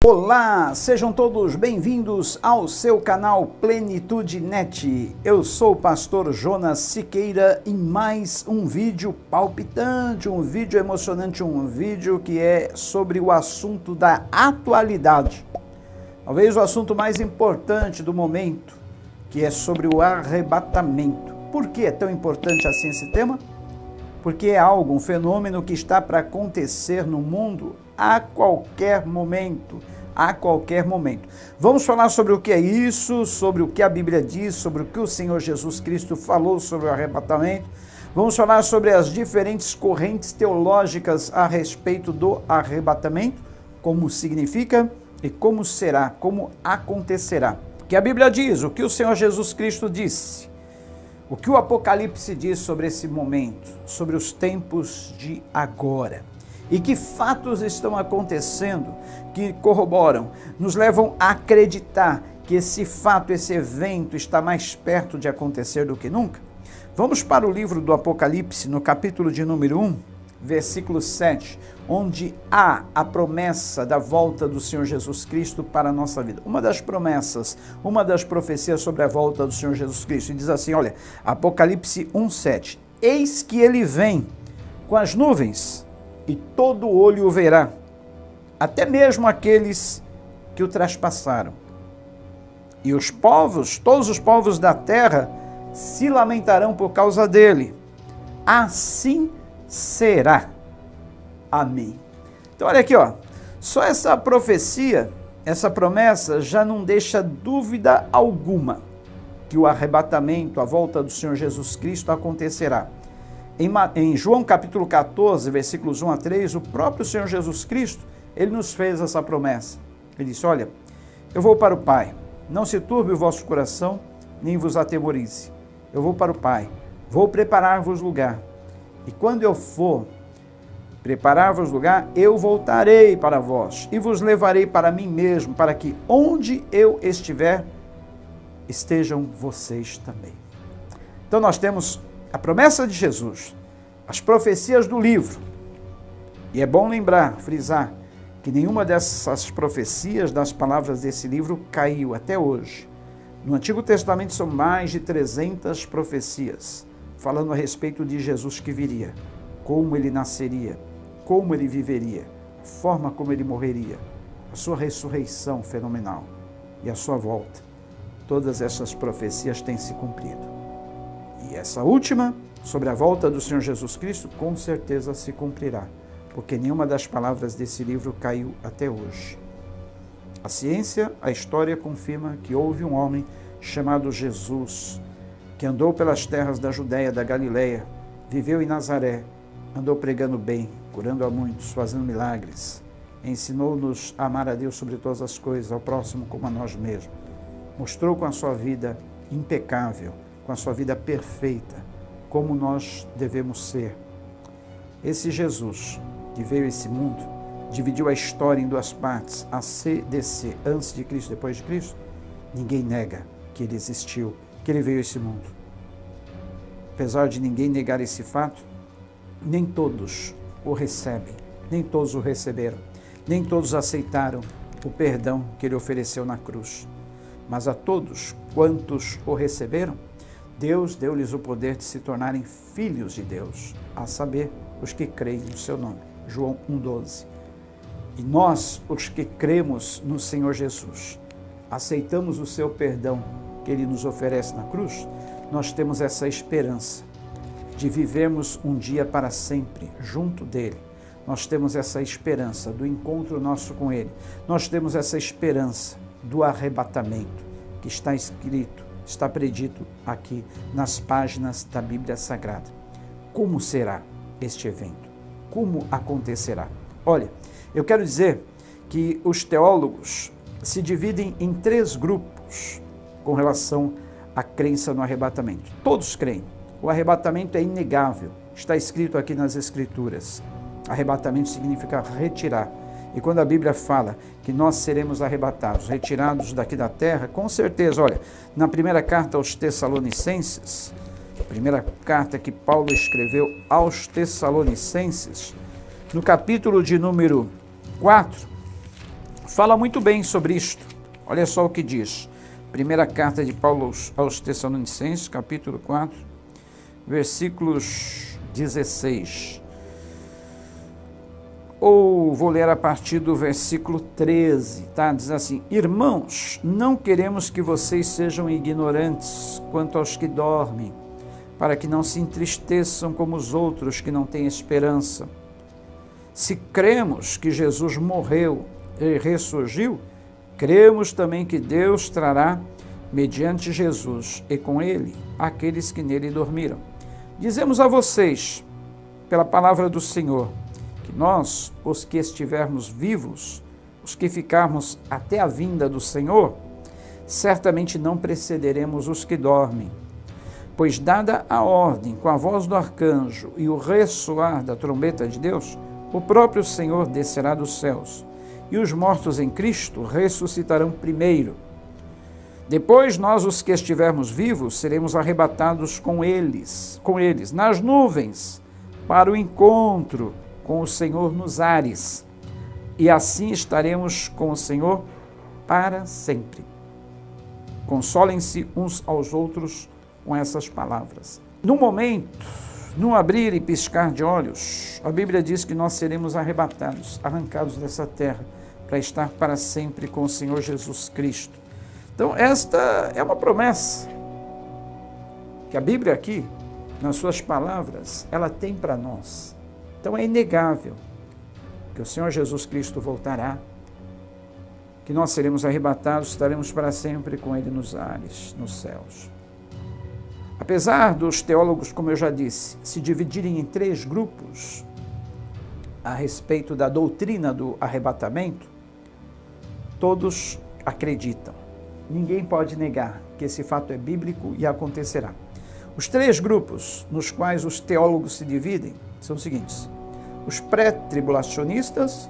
Olá, sejam todos bem-vindos ao seu canal Plenitude Net. Eu sou o pastor Jonas Siqueira em mais um vídeo palpitante, um vídeo emocionante, um vídeo que é sobre o assunto da atualidade. Talvez o assunto mais importante do momento, que é sobre o arrebatamento. Por que é tão importante assim esse tema? Porque é algo, um fenômeno que está para acontecer no mundo a qualquer momento. A qualquer momento. Vamos falar sobre o que é isso, sobre o que a Bíblia diz, sobre o que o Senhor Jesus Cristo falou sobre o arrebatamento. Vamos falar sobre as diferentes correntes teológicas a respeito do arrebatamento, como significa e como será, como acontecerá. O que a Bíblia diz, o que o Senhor Jesus Cristo disse, o que o Apocalipse diz sobre esse momento, sobre os tempos de agora. E que fatos estão acontecendo que corroboram, nos levam a acreditar que esse fato, esse evento está mais perto de acontecer do que nunca? Vamos para o livro do Apocalipse, no capítulo de número 1, versículo 7, onde há a promessa da volta do Senhor Jesus Cristo para a nossa vida. Uma das promessas, uma das profecias sobre a volta do Senhor Jesus Cristo. E diz assim, olha, Apocalipse 1, 7. Eis que ele vem com as nuvens, e todo olho o verá, até mesmo aqueles que o traspassaram. E os povos, todos os povos da terra, se lamentarão por causa dele. Assim será. Amém. Então olha aqui, ó, só essa profecia, essa promessa já não deixa dúvida alguma que o arrebatamento, a volta do Senhor Jesus Cristo acontecerá. Em João capítulo 14, versículos 1 a 3, o próprio Senhor Jesus Cristo, ele nos fez essa promessa. Ele disse, olha, eu vou para o Pai, não se turbe o vosso coração, nem vos atemorize. Eu vou para o Pai, vou preparar-vos lugar. E quando eu for preparar-vos lugar, eu voltarei para vós e vos levarei para mim mesmo, para que onde eu estiver, estejam vocês também. Então nós temos a promessa de Jesus, as profecias do livro. E é bom lembrar, frisar, que nenhuma dessas profecias, das palavras desse livro, caiu até hoje. No Antigo Testamento são mais de 300 profecias, falando a respeito de Jesus que viria, como ele nasceria, como ele viveria, a forma como ele morreria, a sua ressurreição fenomenal e a sua volta. Todas essas profecias têm se cumprido. E essa última, sobre a volta do Senhor Jesus Cristo, com certeza se cumprirá, porque nenhuma das palavras desse livro caiu até hoje. A ciência, a história confirma que houve um homem chamado Jesus, que andou pelas terras da Judéia, da Galileia, viveu em Nazaré, andou pregando bem, curando a muitos, fazendo milagres, ensinou-nos a amar a Deus sobre todas as coisas, ao próximo como a nós mesmos. Mostrou com a sua vida impecável, com a sua vida perfeita, como nós devemos ser. Esse Jesus que veio a esse mundo, dividiu a história em duas partes, a CDC, antes de Cristo, depois de Cristo, ninguém nega que ele existiu, que ele veio a esse mundo. Apesar de ninguém negar esse fato, nem todos o recebem, nem todos o receberam, nem todos aceitaram o perdão que ele ofereceu na cruz. Mas a todos quantos o receberam, Deus deu-lhes o poder de se tornarem filhos de Deus, a saber, os que creem no seu nome. João 1,12. E nós, os que cremos no Senhor Jesus, aceitamos o seu perdão que ele nos oferece na cruz, nós temos essa esperança de vivermos um dia para sempre junto dele. Nós temos essa esperança do encontro nosso com ele. Nós temos essa esperança do arrebatamento que está escrito, está predito aqui nas páginas da Bíblia Sagrada. Como será este evento? Como acontecerá? Olha, eu quero dizer que os teólogos se dividem em 3 grupos com relação à crença no arrebatamento. Todos creem. O arrebatamento é inegável. Está escrito aqui nas Escrituras. Arrebatamento significa retirar. E quando a Bíblia fala que nós seremos arrebatados, retirados daqui da terra, com certeza, olha, na primeira carta aos Tessalonicenses, a primeira carta que Paulo escreveu aos Tessalonicenses, no capítulo de número 4, fala muito bem sobre isto. Olha só o que diz. Primeira carta de Paulo aos Tessalonicenses, capítulo 4, versículos 16. Ou vou ler a partir do versículo 13, tá? Diz assim: irmãos, não queremos que vocês sejam ignorantes quanto aos que dormem, para que não se entristeçam como os outros que não têm esperança. Se cremos que Jesus morreu e ressurgiu, cremos também que Deus trará, mediante Jesus e com ele, aqueles que nele dormiram. Dizemos a vocês, pela palavra do Senhor, que nós, os que estivermos vivos, os que ficarmos até a vinda do Senhor, certamente não precederemos os que dormem. Pois dada a ordem com a voz do arcanjo e o ressoar da trombeta de Deus, o próprio Senhor descerá dos céus, e os mortos em Cristo ressuscitarão primeiro. Depois nós, os que estivermos vivos, seremos arrebatados com eles nas nuvens, para o encontro com o Senhor nos ares, e assim estaremos com o Senhor para sempre. Consolem-se uns aos outros com essas palavras. No momento, num abrir e piscar de olhos, a Bíblia diz que nós seremos arrebatados, arrancados dessa terra, para estar para sempre com o Senhor Jesus Cristo. Então, esta é uma promessa que a Bíblia aqui, nas suas palavras, ela tem para nós. Então, é inegável que o Senhor Jesus Cristo voltará, que nós seremos arrebatados, estaremos para sempre com Ele nos ares, nos céus. Apesar dos teólogos, como eu já disse, se dividirem em 3 grupos a respeito da doutrina do arrebatamento, todos acreditam. Ninguém pode negar que esse fato é bíblico e acontecerá. Os 3 grupos nos quais os teólogos se dividem são os seguintes: os pré-tribulacionistas,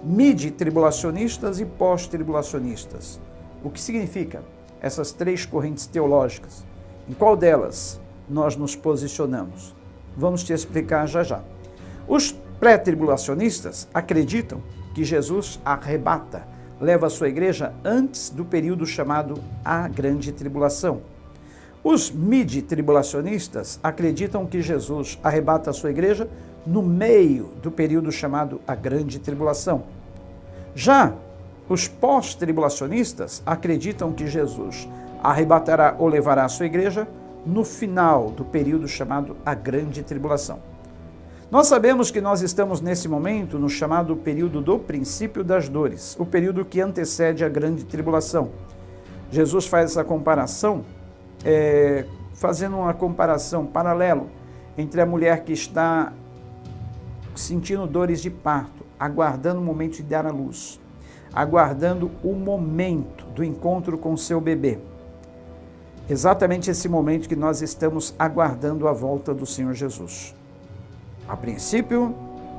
mid-tribulacionistas e pós-tribulacionistas. O que significa essas 3 correntes teológicas? Em qual delas nós nos posicionamos? Vamos te explicar já já. Os pré-tribulacionistas acreditam que Jesus arrebata, leva a sua igreja antes do período chamado a Grande Tribulação. Os mid-tribulacionistas acreditam que Jesus arrebata a sua igreja no meio do período chamado a Grande Tribulação. Já os pós-tribulacionistas acreditam que Jesus arrebatará ou levará a sua igreja no final do período chamado a Grande Tribulação. Nós sabemos que nós estamos nesse momento no chamado período do princípio das dores, o período que antecede a Grande Tribulação. Jesus faz essa comparação, fazendo uma comparação paralelo entre a mulher que está sentindo dores de parto, aguardando o momento de dar à luz, aguardando o momento do encontro com seu bebê. Exatamente esse momento que nós estamos aguardando a volta do Senhor Jesus. A princípio,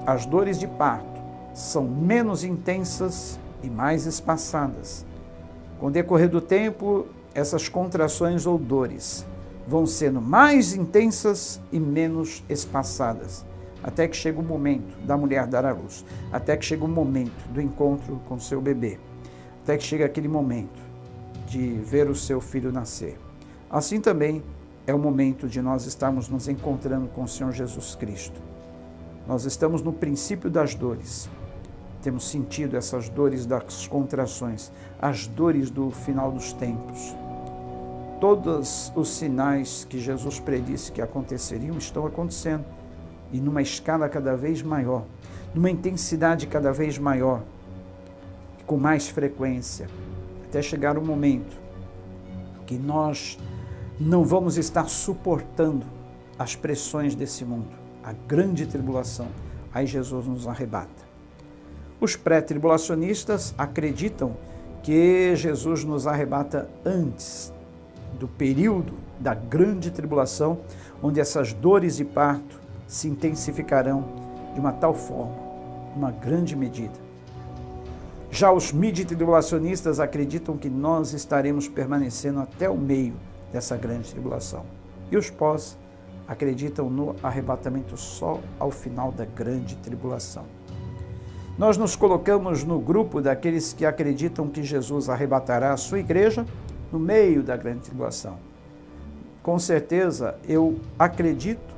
as dores de parto são menos intensas e mais espaçadas. Com o decorrer do tempo, essas contrações ou dores vão sendo mais intensas e menos espaçadas, até que chega o momento da mulher dar à luz, até que chega o momento do encontro com seu bebê, até que chega aquele momento de ver o seu filho nascer. Assim também é o momento de nós estarmos nos encontrando com o Senhor Jesus Cristo. Nós estamos no princípio das dores. Temos sentido essas dores das contrações, as dores do final dos tempos. Todos os sinais que Jesus predisse que aconteceriam estão acontecendo, e numa escala cada vez maior, numa intensidade cada vez maior, com mais frequência, até chegar o momento que nós não vamos estar suportando as pressões desse mundo, a grande tribulação, aí Jesus nos arrebata. Os pré-tribulacionistas acreditam que Jesus nos arrebata antes do período da grande tribulação, onde essas dores de parto se intensificarão de uma tal forma, uma grande medida. Já os mid-tribulacionistas acreditam que nós estaremos permanecendo até o meio dessa grande tribulação. E os pós acreditam no arrebatamento só ao final da grande tribulação. Nós nos colocamos no grupo daqueles que acreditam que Jesus arrebatará a sua igreja no meio da grande tribulação. Com certeza, eu acredito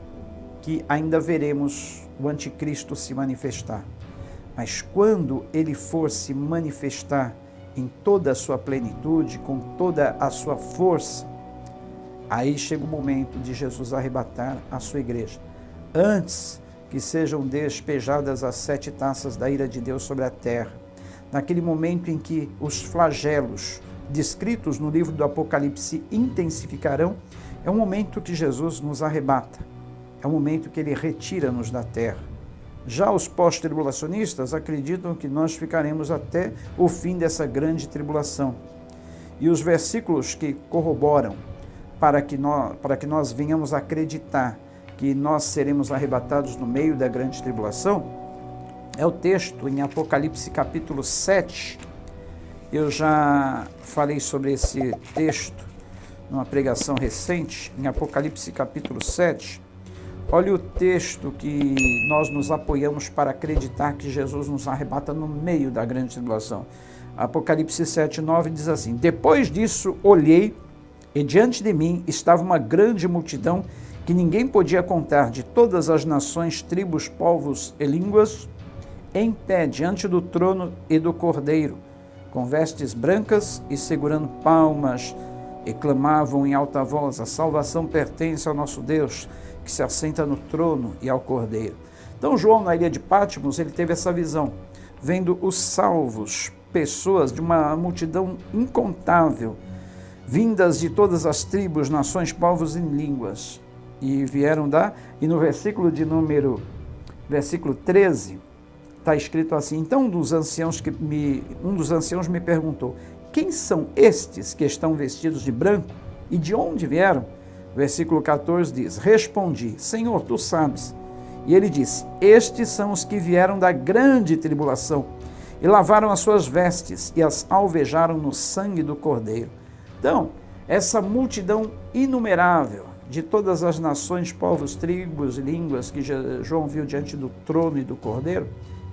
que ainda veremos o anticristo se manifestar. Mas quando ele for se manifestar em toda a sua plenitude, com toda a sua força, aí chega o momento de Jesus arrebatar a sua igreja. Antes que sejam despejadas as 7 taças da ira de Deus sobre a terra, naquele momento em que os flagelos descritos no livro do Apocalipse intensificarão, é um momento que Jesus nos arrebata, é um momento que ele retira-nos da terra. Já os pós-tribulacionistas acreditam que nós ficaremos até o fim dessa grande tribulação. E os versículos que corroboram para que nós venhamos a acreditar que nós seremos arrebatados no meio da grande tribulação, é o texto em Apocalipse capítulo 7. Eu já falei sobre esse texto numa pregação recente, em Apocalipse capítulo 7. Olha o texto que nós nos apoiamos para acreditar que Jesus nos arrebata no meio da grande tribulação. Apocalipse 7:9 diz assim: Depois disso olhei, e diante de mim estava uma grande multidão que ninguém podia contar, de todas as nações, tribos, povos e línguas, em pé diante do trono e do Cordeiro, com vestes brancas e segurando palmas, e clamavam em alta voz: a salvação pertence ao nosso Deus, que se assenta no trono, e ao Cordeiro. Então João, na ilha de Patmos, ele teve essa visão, vendo os salvos, pessoas de uma multidão incontável, vindas de todas as tribos, nações, povos e línguas, e vieram e no versículo 13, está escrito assim: Então um dos anciãos me perguntou: quem são estes que estão vestidos de branco e de onde vieram? Versículo 14 diz: Respondi: Senhor, tu sabes. E ele disse: Estes são os que vieram da grande tribulação e lavaram as suas vestes e as alvejaram no sangue do Cordeiro. Então, essa multidão inumerável de todas as nações, povos, tribos e línguas que João viu diante do trono e do Cordeiro,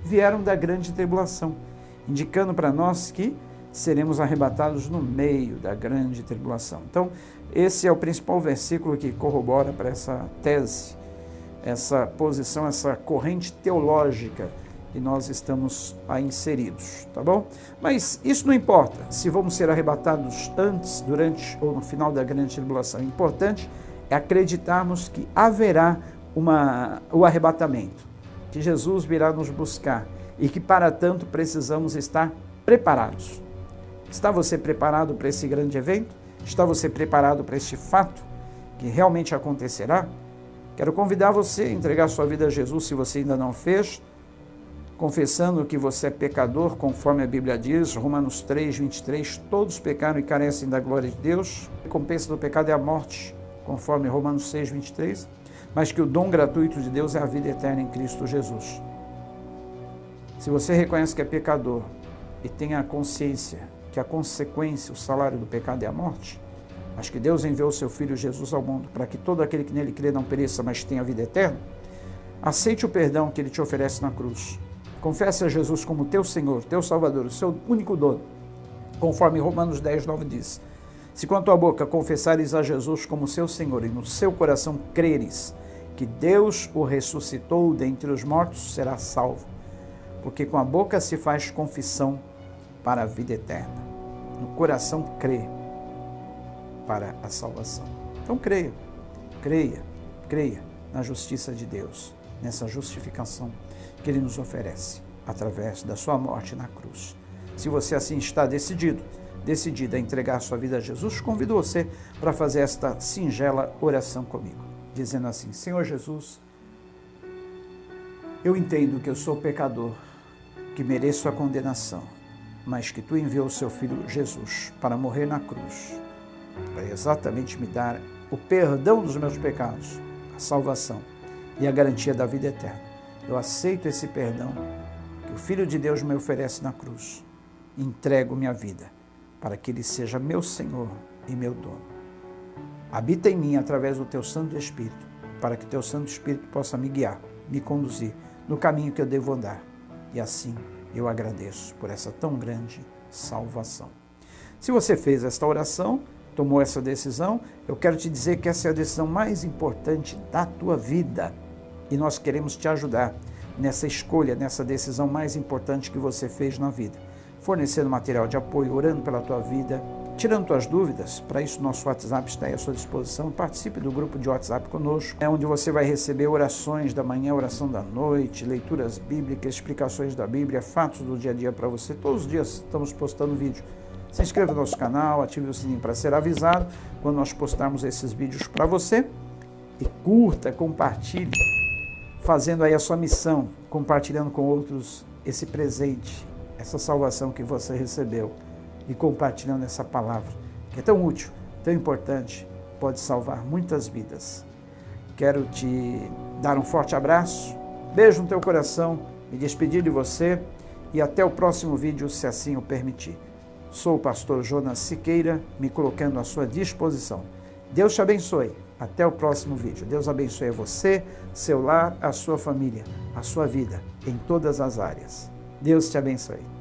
vieram da grande tribulação, indicando para nós que seremos arrebatados no meio da grande tribulação. Então, esse é o principal versículo que corrobora para essa tese, essa posição, essa corrente teológica que nós estamos aí inseridos, tá bom? Mas isso não importa se vamos ser arrebatados antes, durante ou no final da grande tribulação. O importante é acreditarmos que haverá o arrebatamento, que Jesus virá nos buscar e que para tanto precisamos estar preparados. Está você preparado para esse grande evento? Está você preparado para este fato que realmente acontecerá? Quero convidar você a entregar sua vida a Jesus, se você ainda não fez, confessando que você é pecador, conforme a Bíblia diz, Romanos 3:23, todos pecaram e carecem da glória de Deus. A recompensa do pecado é a morte, conforme Romanos 6:23, mas que o dom gratuito de Deus é a vida eterna em Cristo Jesus. Se você reconhece que é pecador e tem a consciência que a consequência, o salário do pecado é a morte, mas que Deus enviou o seu Filho Jesus ao mundo para que todo aquele que nele crê não pereça, mas tenha a vida eterna, aceite o perdão que ele te oferece na cruz. Confesse a Jesus como teu Senhor, teu Salvador, o seu único dono, conforme Romanos 10:9 diz. Se com a tua boca confessares a Jesus como seu Senhor e no seu coração creres que Deus o ressuscitou dentre os mortos, serás salvo. Porque com a boca se faz confissão para a vida eterna. No coração crê para a salvação. Então creia na justiça de Deus, nessa justificação que Ele nos oferece através da sua morte na cruz. Se você assim está decidida a entregar sua vida a Jesus, convido você para fazer esta singela oração comigo, dizendo assim: Senhor Jesus, eu entendo que eu sou pecador, que mereço a condenação, mas que Tu enviou o Seu Filho Jesus para morrer na cruz, para exatamente me dar o perdão dos meus pecados, a salvação e a garantia da vida eterna. Eu aceito esse perdão que o Filho de Deus me oferece na cruz. Entrego minha vida para que Ele seja meu Senhor e meu dono. Habita em mim através do Teu Santo Espírito, para que Teu Santo Espírito possa me guiar, me conduzir no caminho que eu devo andar. E assim Eu agradeço por essa tão grande salvação. Se você fez esta oração, tomou essa decisão, eu quero te dizer que essa é a decisão mais importante da tua vida. E nós queremos te ajudar nessa escolha, nessa decisão mais importante que você fez na vida. Fornecendo material de apoio, orando pela tua vida, tirando tuas dúvidas. Para isso, nosso WhatsApp está aí à sua disposição. Participe do grupo de WhatsApp conosco, onde você vai receber orações da manhã, oração da noite, leituras bíblicas, explicações da Bíblia, fatos do dia a dia para você. Todos os dias estamos postando vídeo. Se inscreva no nosso canal, ative o sininho para ser avisado quando nós postarmos esses vídeos para você. E curta, compartilhe, fazendo aí a sua missão, compartilhando com outros esse presente, essa salvação que você recebeu e compartilhando essa palavra, que é tão útil, tão importante, pode salvar muitas vidas. Quero te dar um forte abraço, beijo no teu coração, me despedir de você e até o próximo vídeo, se assim o permitir. Sou o pastor Jonas Siqueira, me colocando à sua disposição. Deus te abençoe. Até o próximo vídeo. Deus abençoe a você, seu lar, a sua família, a sua vida, em todas as áreas. Deus te abençoe.